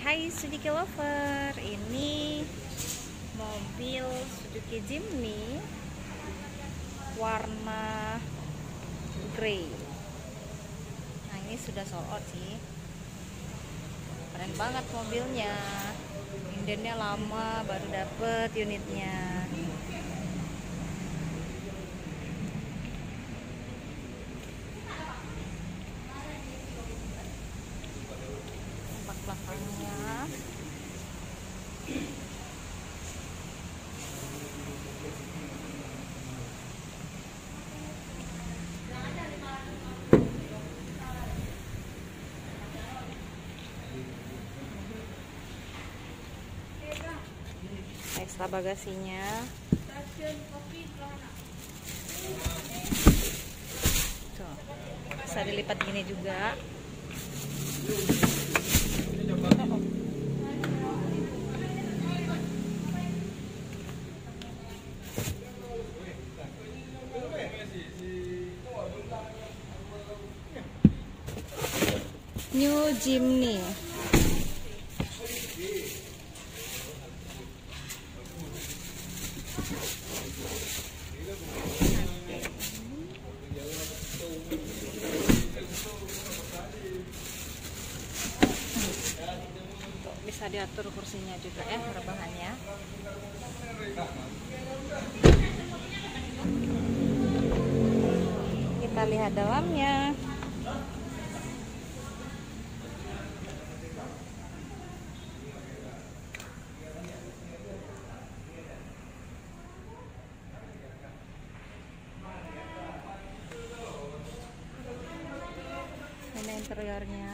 Hai Suzuki Lover, ini mobil Suzuki Jimny warna grey. Nah, ini sudah sold out sih. Keren banget mobilnya. Indennya lama, baru dapet unitnya. Tampak belakangnya. Ekstra bagasinya. Tuh, bisa dilipat gini juga. New Jimny. Bisa diatur kursinya juga ya, rebahannya. Kita lihat dalamnya. Ini interiornya.